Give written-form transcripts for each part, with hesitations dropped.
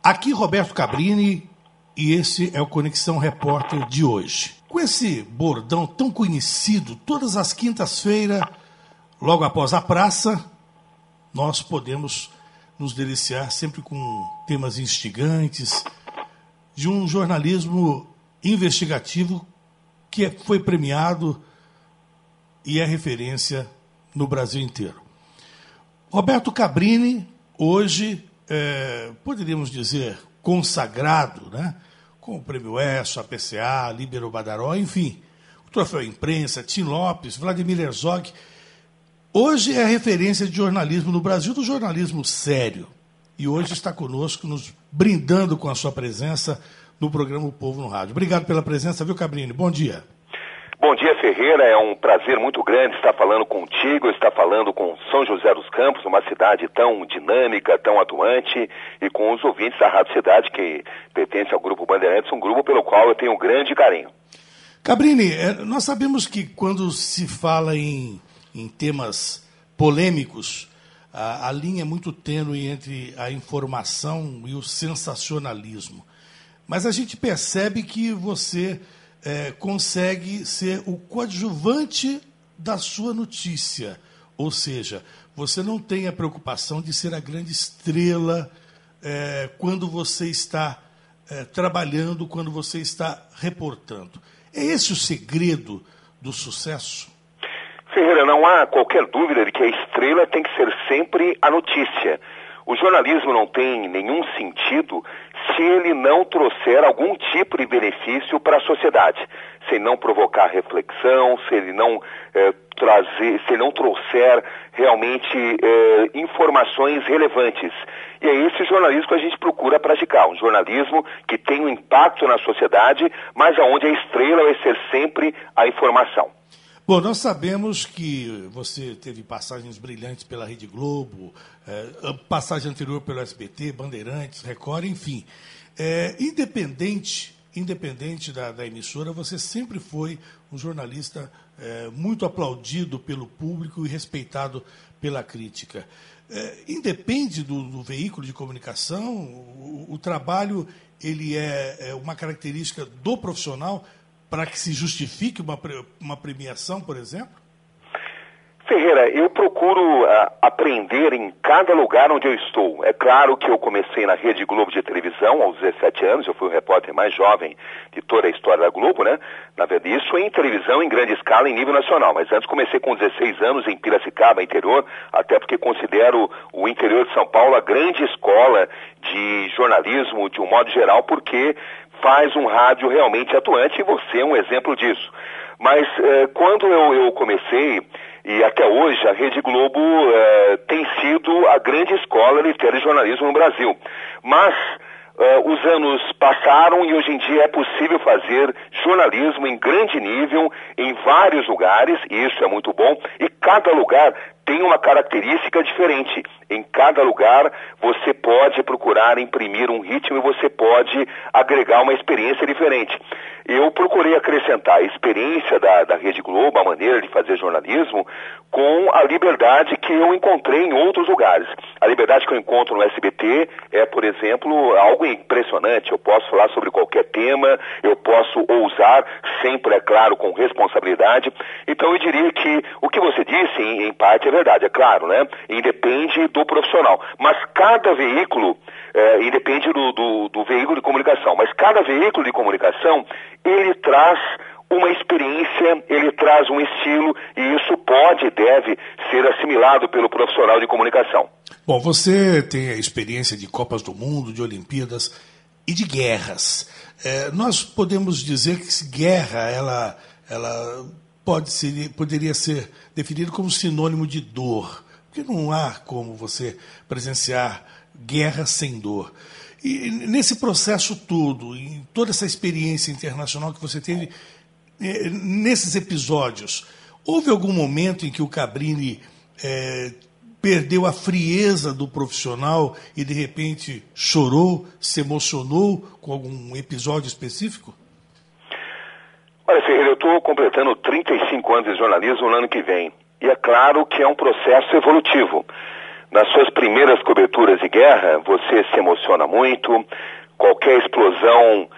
Aqui Roberto Cabrini e esse é o Conexão Repórter de hoje. Com esse bordão tão conhecido, todas as quintas-feiras, logo após a praça, nós podemos nos deliciar sempre com temas instigantes, de um jornalismo investigativo que foi premiado e é referência no Brasil inteiro. Roberto Cabrini, hoje, poderíamos dizer, consagrado, né? Com o Prêmio ESSO, a PCA, Líbero Badaró, enfim, o Troféu Imprensa, Tim Lopes, Vladimir Herzog. Hoje é referência de jornalismo no Brasil, do jornalismo sério. E hoje está conosco, nos brindando com a sua presença no programa O Povo no Rádio. Obrigado pela presença, viu, Cabrini? Bom dia. Bom dia, Ferreira. É um prazer muito grande estar falando contigo, estar falando com São José dos Campos, uma cidade tão dinâmica, tão atuante, e com os ouvintes da Rádio Cidade, que pertence ao Grupo Bandeirantes, um grupo pelo qual eu tenho um grande carinho. Cabrini, nós sabemos que quando se fala em temas polêmicos, a linha é muito tênue entre a informação e o sensacionalismo. Mas a gente percebe que você consegue ser o coadjuvante da sua notícia. Ou seja, você não tem a preocupação de ser a grande estrela quando você está trabalhando, quando você está reportando. É esse o segredo do sucesso? Ferreira, não há qualquer dúvida de que a estrela tem que ser sempre a notícia. O jornalismo não tem nenhum sentido se ele não trouxer algum tipo de benefício para a sociedade, se ele não provocar reflexão, se ele não trouxer realmente informações relevantes. E é esse jornalismo que a gente procura praticar, um jornalismo que tem um impacto na sociedade, mas onde a estrela vai ser sempre a informação. Bom, nós sabemos que você teve passagens brilhantes pela Rede Globo, passagem anterior pelo SBT, Bandeirantes, Record, enfim. Independente da emissora, você sempre foi um jornalista muito aplaudido pelo público e respeitado pela crítica. Independe do veículo de comunicação, o trabalho ele é uma característica do profissional para que se justifique uma premiação, por exemplo? Ferreira, eu procuro aprender em cada lugar onde eu estou. É claro que eu comecei na Rede Globo de televisão aos 17 anos, eu fui o repórter mais jovem de toda a história da Globo, né? Na verdade, isso em televisão em grande escala, em nível nacional. Mas antes comecei com 16 anos em Piracicaba, interior, até porque considero o interior de São Paulo a grande escola de jornalismo, de um modo geral, porque faz um rádio realmente atuante e você é um exemplo disso. Mas quando eu comecei, e até hoje, a Rede Globo tem sido a grande escola de telejornalismo no Brasil. Mas os anos passaram e hoje em dia é possível fazer jornalismo em grande nível, em vários lugares, e isso é muito bom, e cada lugar tem uma característica diferente. Em cada lugar você pode procurar imprimir um ritmo e você pode agregar uma experiência diferente. Eu procurei acrescentar a experiência da Rede Globo, a maneira de fazer jornalismo, com a liberdade que eu encontrei em outros lugares. A liberdade que eu encontro no SBT é, por exemplo, algo impressionante. Eu posso falar sobre qualquer tema, eu posso ousar, sempre, é claro, com responsabilidade. Então eu diria que o que você disse, em parte, é verdade, é claro, né? Independe do profissional. Mas cada veículo, independe do veículo de comunicação, mas cada veículo de comunicação, ele traz uma experiência, ele traz um estilo, e isso pode e deve ser assimilado pelo profissional de comunicação. Bom, você tem a experiência de Copas do Mundo, de Olimpíadas e de guerras. Nós podemos dizer que guerra, ela poderia ser definida como sinônimo de dor, porque não há como você presenciar guerra sem dor. E nesse processo todo, em toda essa experiência internacional que você teve, nesses episódios, houve algum momento em que o Cabrini perdeu a frieza do profissional e, de repente, chorou, se emocionou com algum episódio específico? Olha, Ferreira, eu estou completando 35 anos de jornalismo no ano que vem. E é claro que é um processo evolutivo. Nas suas primeiras coberturas de guerra, você se emociona muito, qualquer explosão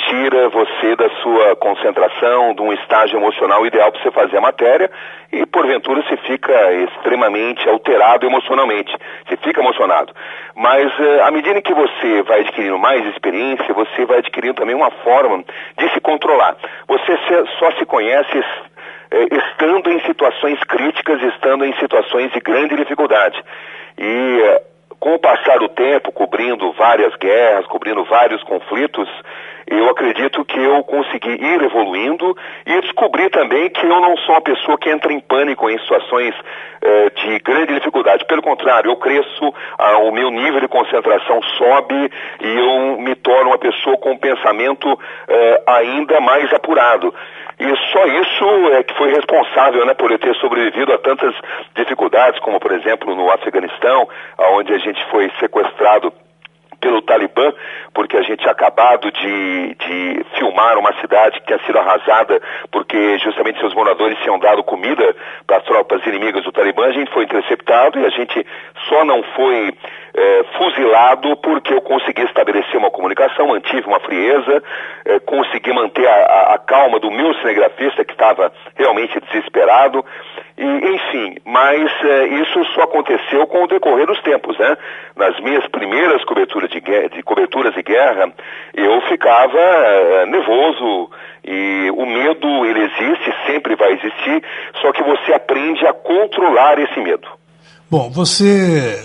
tira você da sua concentração, de um estágio emocional ideal para você fazer a matéria, e porventura você fica extremamente alterado emocionalmente, você fica emocionado. Mas à medida que você vai adquirindo mais experiência, você vai adquirindo também uma forma de se controlar. Você só se conhece estando em situações críticas, estando em situações de grande dificuldade. E com o passar do tempo, cobrindo várias guerras, cobrindo vários conflitos, eu acredito que eu consegui ir evoluindo e descobri também que eu não sou uma pessoa que entra em pânico em situações de grande dificuldade. Pelo contrário, eu cresço, o meu nível de concentração sobe e eu me torno uma pessoa com um pensamento ainda mais apurado. E só isso é que foi responsável, né, por eu ter sobrevivido a tantas dificuldades, como por exemplo no Afeganistão, onde a gente foi sequestrado pelo Talibã, porque a gente tinha acabado de filmar uma cidade que tinha sido arrasada, porque justamente seus moradores tinham dado comida para as tropas inimigas do Talibã. A gente foi interceptado e a gente só não foi fuzilado porque eu consegui estabelecer uma comunicação, mantive uma frieza, consegui manter a calma do meu cinegrafista, que estava realmente desesperado. E, enfim, mas isso só aconteceu com o decorrer dos tempos, né? Nas minhas primeiras coberturas de guerra, eu ficava nervoso, e o medo, ele existe, sempre vai existir, só que você aprende a controlar esse medo. Bom, você,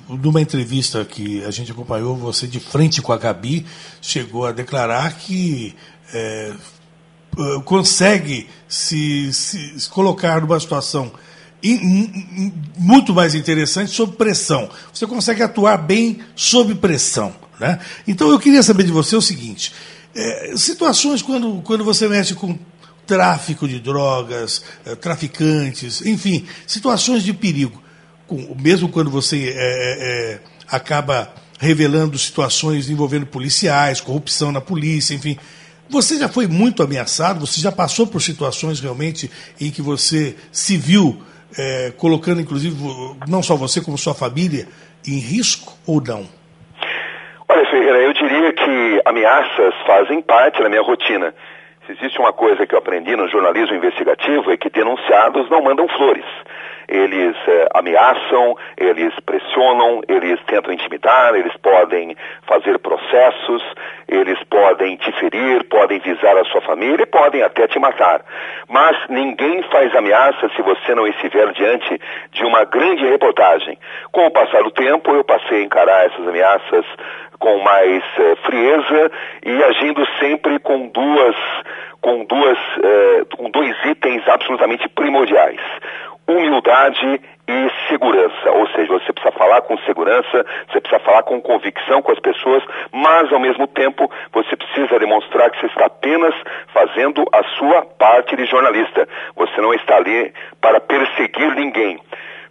numa entrevista que a gente acompanhou, você de frente com a Gabi, chegou a declarar que consegue se colocar numa situação muito mais interessante sob pressão. Você consegue atuar bem sob pressão, né? Então eu queria saber de você o seguinte, situações quando você mexe com tráfico de drogas, traficantes, enfim, situações de perigo, mesmo quando você acaba revelando situações envolvendo policiais, corrupção na polícia, enfim. Você já foi muito ameaçado? Você já passou por situações realmente em que você se viu colocando, inclusive, não só você, como sua família, em risco ou não? Olha, Ferreira, eu diria que ameaças fazem parte da minha rotina. Se existe uma coisa que eu aprendi no jornalismo investigativo é que denunciados não mandam flores. Eles ameaçam, eles pressionam, eles tentam intimidar, eles podem fazer processos, eles podem te ferir, podem visar a sua família e podem até te matar. Mas ninguém faz ameaça se você não estiver diante de uma grande reportagem. Com o passar do tempo, eu passei a encarar essas ameaças com mais frieza e agindo sempre com dois itens absolutamente primordiais: humildade e segurança. Ou seja, você precisa falar com segurança, você precisa falar com convicção com as pessoas, mas ao mesmo tempo você precisa demonstrar que você está apenas fazendo a sua parte de jornalista. Você não está ali para perseguir ninguém.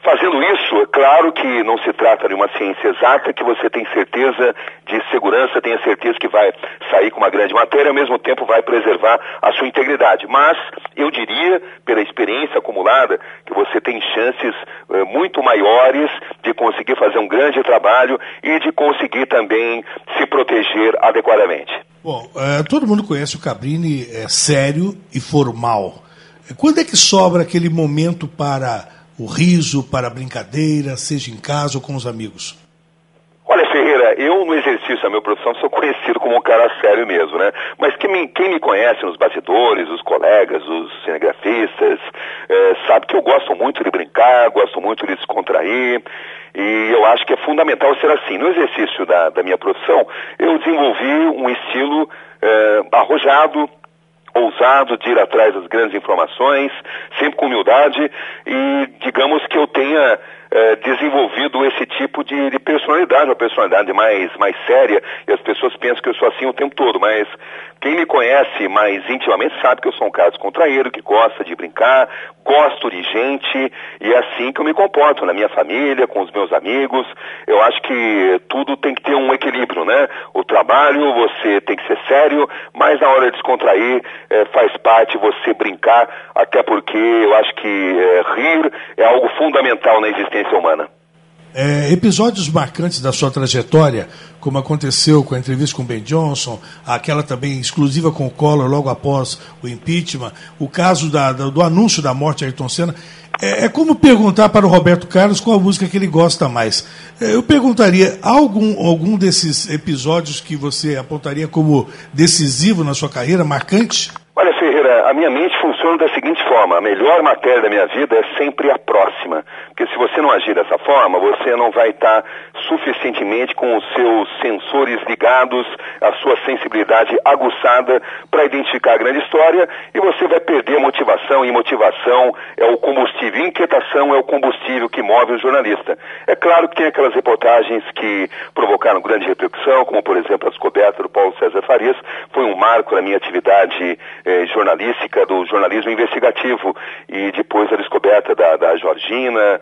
Fazendo isso, é claro que não se trata de uma ciência exata, que você tem certeza de segurança, tenha certeza que vai sair com uma grande matéria, ao mesmo tempo vai preservar a sua integridade. Mas eu diria, pela experiência acumulada, que você tem chances muito maiores de conseguir fazer um grande trabalho e de conseguir também se proteger adequadamente. Bom, todo mundo conhece o Cabrini sério e formal. Quando é que sobra aquele momento para o riso, para a brincadeira, seja em casa ou com os amigos? Olha, Ferreira, eu no exercício da minha profissão sou conhecido como um cara sério mesmo, né? Mas quem me conhece nos bastidores, os colegas, os cinegrafistas, sabe que eu gosto muito de brincar, gosto muito de descontrair, e eu acho que é fundamental ser assim. No exercício da minha profissão, eu desenvolvi um estilo arrojado, ousado, de ir atrás das grandes informações, sempre com humildade, e digamos que eu tenha desenvolvido esse tipo de personalidade, uma personalidade mais séria, e as pessoas pensam que eu sou assim o tempo todo, mas quem me conhece mais intimamente sabe que eu sou um cara descontraído, que gosta de brincar, gosto de gente, e é assim que eu me comporto na minha família, com os meus amigos. Eu acho que tudo tem que ter um equilíbrio, né? O trabalho, você tem que ser sério, mas na hora de descontrair, faz parte você brincar, até porque eu acho que rir é algo fundamental na existência humana. Episódios marcantes da sua trajetória, como aconteceu com a entrevista com o Ben Johnson, aquela também exclusiva com o Collor logo após o impeachment, o caso do anúncio da morte de Ayrton Senna. É como perguntar para o Roberto Carlos qual a música que ele gosta mais. Eu perguntaria, algum desses episódios que você apontaria como decisivo na sua carreira, marcante? Olha, Ferreira, a minha mente funciona da seguinte forma: a melhor matéria da minha vida é sempre a próxima. Porque se você não agir dessa forma, você não vai estar suficientemente com os seus sensores ligados, a sua sensibilidade aguçada para identificar a grande história, e você vai perder a motivação, e motivação é o combustível, inquietação é o combustível que move o jornalista. É claro que tem aquelas reportagens que provocaram grande repercussão, como por exemplo a descoberta do Paulo César Farias, foi um marco na minha atividade jornalística, do jornalismo investigativo, e depois a descoberta da Georgina,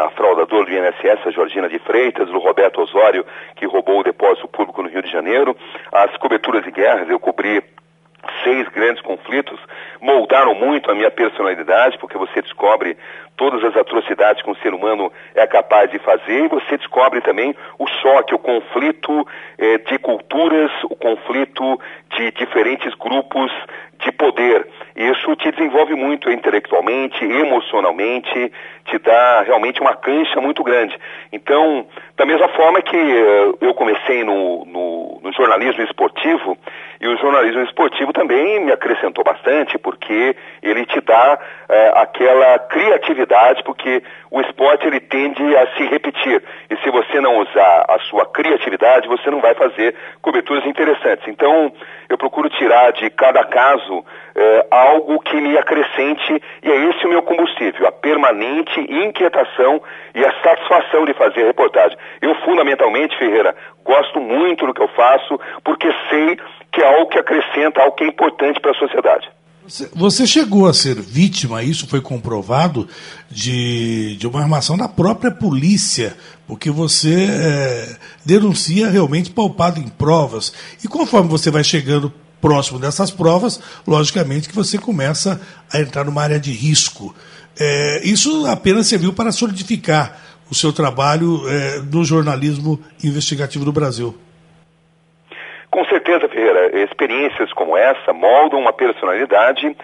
a fraudadora do INSS, a Georgina de Freitas, do Roberto Osório, que roubou o depósito público no Rio de Janeiro, as coberturas de guerras. Eu cobri 6 grandes conflitos, moldaram muito a minha personalidade, porque você descobre todas as atrocidades que um ser humano é capaz de fazer, e você descobre também o choque, o conflito de culturas, o conflito de diferentes grupos de poder. Isso te desenvolve muito intelectualmente, emocionalmente, te dá realmente uma cancha muito grande. Então, da mesma forma que eu comecei no jornalismo esportivo, e o jornalismo esportivo também me acrescentou bastante, porque ele te dá aquela criatividade, porque o esporte ele tende a se repetir, e se você não usar a sua criatividade, você não vai fazer coberturas interessantes. Então, eu procuro tirar de cada caso algo que me acrescente, e é esse o meu combustível, a permanente inquietação e a satisfação de fazer a reportagem. Eu, fundamentalmente, Ferreira, gosto muito do que eu faço, porque sei que é algo que acrescenta, algo que é importante para a sociedade. Você chegou a ser vítima, isso foi comprovado, de uma armação da própria polícia, porque você denuncia realmente paupado em provas. E conforme você vai chegando próximo dessas provas, logicamente que você começa a entrar numa área de risco. Isso apenas serviu para solidificar o seu trabalho no jornalismo investigativo do Brasil. Com certeza, Ferreira, experiências como essa moldam uma personalidade.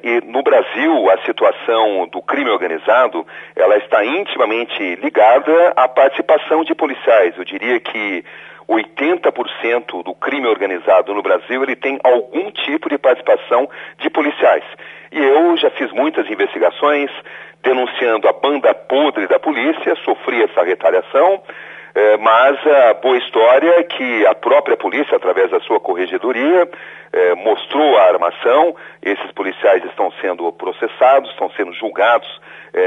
E no Brasil, a situação do crime organizado, ela está intimamente ligada à participação de policiais. Eu diria que 80% do crime organizado no Brasil, ele tem algum tipo de participação de policiais. E eu já fiz muitas investigações denunciando a banda podre da polícia, sofri essa retaliação, mas a boa história é que a própria polícia, através da sua corregedoria, mostrou a armação. Esses policiais estão sendo processados, estão sendo julgados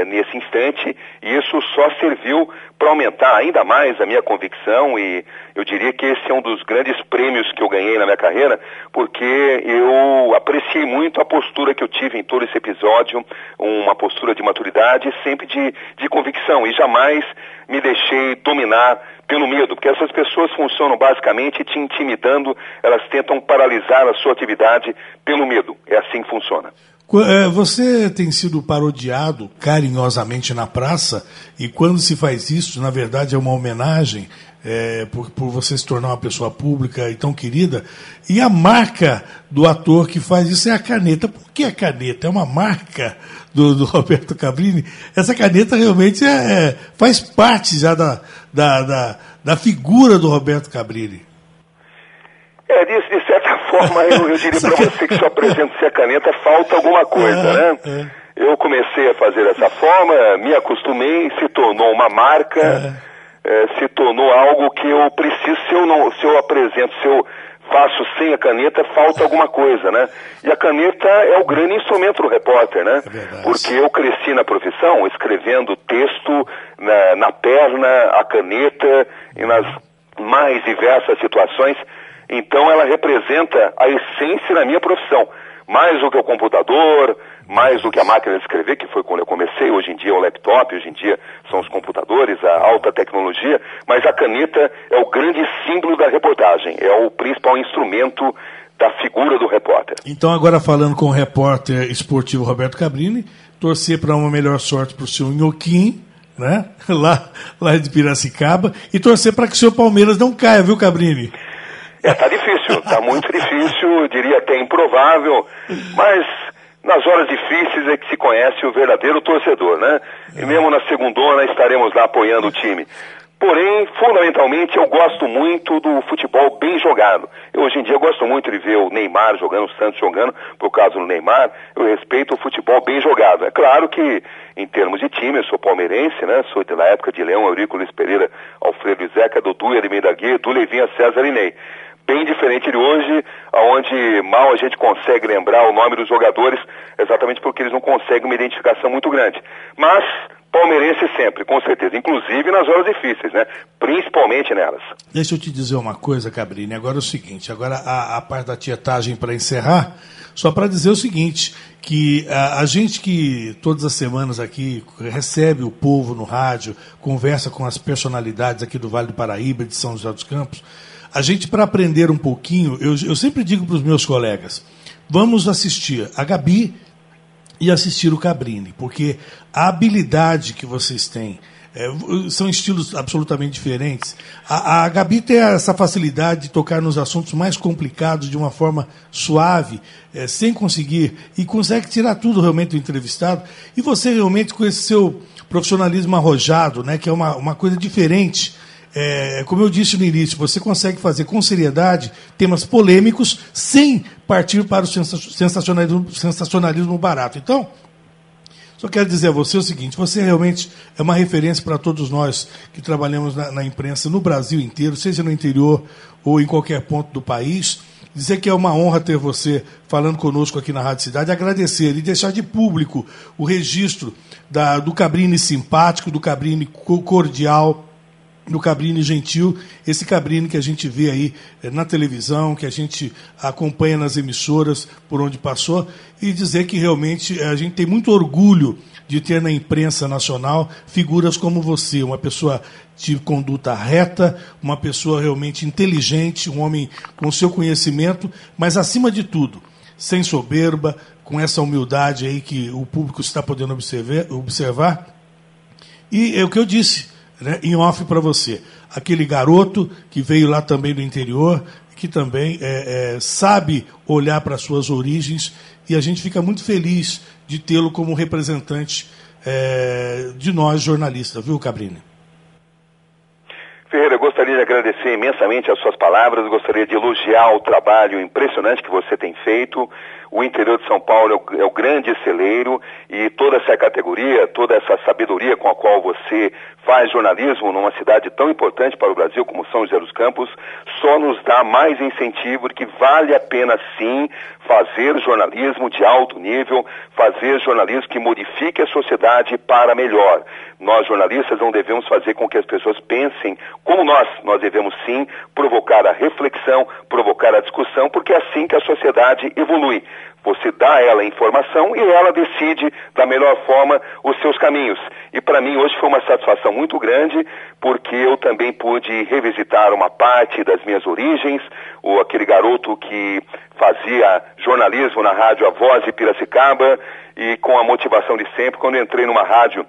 nesse instante, e isso só serviu para aumentar ainda mais a minha convicção, e eu diria que esse é um dos grandes prêmios que eu ganhei na minha carreira, porque eu apreciei muito a postura que eu tive em todo esse episódio, uma postura de maturidade, sempre de convicção, e jamais me deixei dominar pelo medo, porque essas pessoas funcionam basicamente te intimidando, elas tentam paralisar a sua atividade pelo medo. É assim que funciona. Você tem sido parodiado carinhosamente na praça, e quando se faz isso, na verdade é uma homenagem por você se tornar uma pessoa pública e tão querida, e a marca do ator que faz isso é a caneta. Por que a caneta? É uma marca do Roberto Cabrini? Essa caneta realmente faz parte já da figura do Roberto Cabrini. De certa forma, eu diria para você que só apresenta-se a caneta, falta alguma coisa, né? Eu comecei a fazer dessa forma, me acostumei, se tornou uma marca, se tornou algo que eu preciso, se eu apresento, se eu faço sem a caneta, falta alguma coisa, né? E a caneta é o grande instrumento do repórter, né? Porque eu cresci na profissão, escrevendo texto na perna, a caneta, e nas mais diversas situações. Então ela representa a essência da minha profissão, mais do que o computador, mais do que a máquina de escrever, que foi quando eu comecei. Hoje em dia é o laptop, hoje em dia são os computadores, a alta tecnologia, mas a caneta é o grande símbolo da reportagem, é o principal instrumento da figura do repórter. Então, agora falando com o repórter esportivo Roberto Cabrini, torcer para uma melhor sorte para o seu Inhoquim, né? Lá de Piracicaba, e torcer para que o seu Palmeiras não caia, viu, Cabrini? Tá difícil, tá muito difícil, eu diria até improvável, mas nas horas difíceis é que se conhece o verdadeiro torcedor, né? E mesmo na segundona estaremos lá apoiando o time. Porém, fundamentalmente, eu gosto muito do futebol bem jogado. Hoje em dia eu gosto muito de ver o Neymar jogando, o Santos jogando, por causa do Neymar, eu respeito o futebol bem jogado. É claro que, em termos de time, eu sou palmeirense, né? Sou da época de Leão, Eurico, Luiz Pereira, Alfredo Zeca, Dudu, Edmir Guia, do Levinha, César e Ney. Bem diferente de hoje, onde mal a gente consegue lembrar o nome dos jogadores, exatamente porque eles não conseguem uma identificação muito grande. Mas, palmeirense sempre, com certeza, inclusive nas horas difíceis, né? Principalmente nelas. Deixa eu te dizer uma coisa, Cabrini, agora é o seguinte, agora a parte da tietagem para encerrar, só para dizer o seguinte, que a gente que todas as semanas aqui recebe o povo no rádio, conversa com as personalidades aqui do Vale do Paraíba, de São José dos Campos, a gente, para aprender um pouquinho, eu sempre digo para os meus colegas, vamos assistir a Gabi e assistir o Cabrini, porque a habilidade que vocês têm, são estilos absolutamente diferentes. A Gabi tem essa facilidade de tocar nos assuntos mais complicados de uma forma suave, sem conseguir, e consegue tirar tudo realmente do entrevistado, e você realmente com esse seu profissionalismo arrojado, né, que é uma coisa diferente. Como eu disse no início, você consegue fazer com seriedade temas polêmicos sem partir para o sensacionalismo barato. Então, só quero dizer a você o seguinte, você realmente é uma referência para todos nós que trabalhamos na imprensa no Brasil inteiro, seja no interior ou em qualquer ponto do país. Dizer que é uma honra ter você falando conosco aqui na Rádio Cidade, agradecer e deixar de público o registro do Cabrini simpático, do Cabrini cordial, do Cabrini gentil, esse Cabrini que a gente vê aí na televisão, que a gente acompanha nas emissoras por onde passou, e dizer que realmente a gente tem muito orgulho de ter na imprensa nacional figuras como você, uma pessoa de conduta reta, uma pessoa realmente inteligente, um homem com seu conhecimento, mas acima de tudo, sem soberba, com essa humildade aí que o público está podendo observar. E é o que eu disse, né, em off para você, aquele garoto que veio lá também do interior, que também sabe olhar para suas origens, e a gente fica muito feliz de tê-lo como representante de nós jornalistas, viu, Cabrini? Ferreira, eu gostaria de agradecer imensamente as suas palavras, gostaria de elogiar o trabalho impressionante que você tem feito. O interior de São Paulo é o grande celeiro, e toda essa categoria, toda essa sabedoria com a qual você faz jornalismo numa cidade tão importante para o Brasil como São José dos Campos, só nos dá mais incentivo de que vale a pena sim fazer jornalismo de alto nível, fazer jornalismo que modifique a sociedade para melhor. Nós jornalistas não devemos fazer com que as pessoas pensem como nós devemos sim provocar a reflexão, provocar a discussão, porque é assim que a sociedade evolui. Você dá a ela a informação e ela decide da melhor forma os seus caminhos. E para mim hoje foi uma satisfação muito grande, porque eu também pude revisitar uma parte das minhas origens, aquele garoto que fazia jornalismo na rádio A Voz de Piracicaba, e com a motivação de sempre, quando eu entrei numa rádio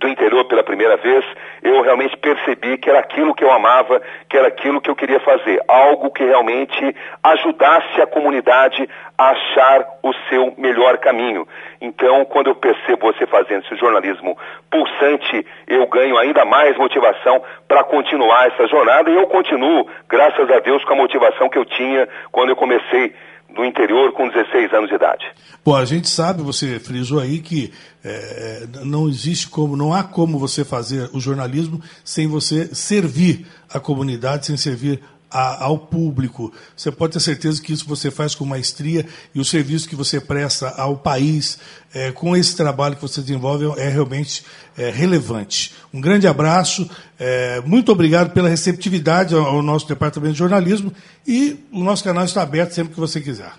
do interior pela primeira vez, eu realmente percebi que era aquilo que eu amava, que era aquilo que eu queria fazer, algo que realmente ajudasse a comunidade a achar o seu melhor caminho. Então, quando eu percebo você fazendo esse jornalismo pulsante, eu ganho ainda mais motivação para continuar essa jornada, e eu continuo, graças a Deus, com a motivação que eu tinha quando eu comecei no interior com 16 anos de idade. Bom, a gente sabe, você frisou aí que não há como você fazer o jornalismo sem você servir a comunidade, sem servir ao público. Você pode ter certeza que isso você faz com maestria, e o serviço que você presta ao país, com esse trabalho que você desenvolve, é realmente relevante. Um grande abraço, muito obrigado pela receptividade ao nosso departamento de jornalismo, e o nosso canal está aberto sempre que você quiser.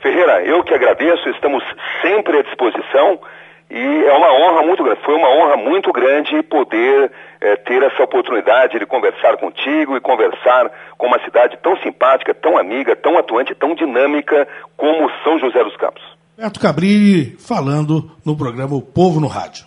Ferreira, eu que agradeço, estamos sempre à disposição, e é uma honra muito grande, foi uma honra muito grande poder ter essa oportunidade de conversar contigo e conversar com uma cidade tão simpática, tão amiga, tão atuante, tão dinâmica como São José dos Campos. Roberto Cabrini falando no programa O Povo no Rádio.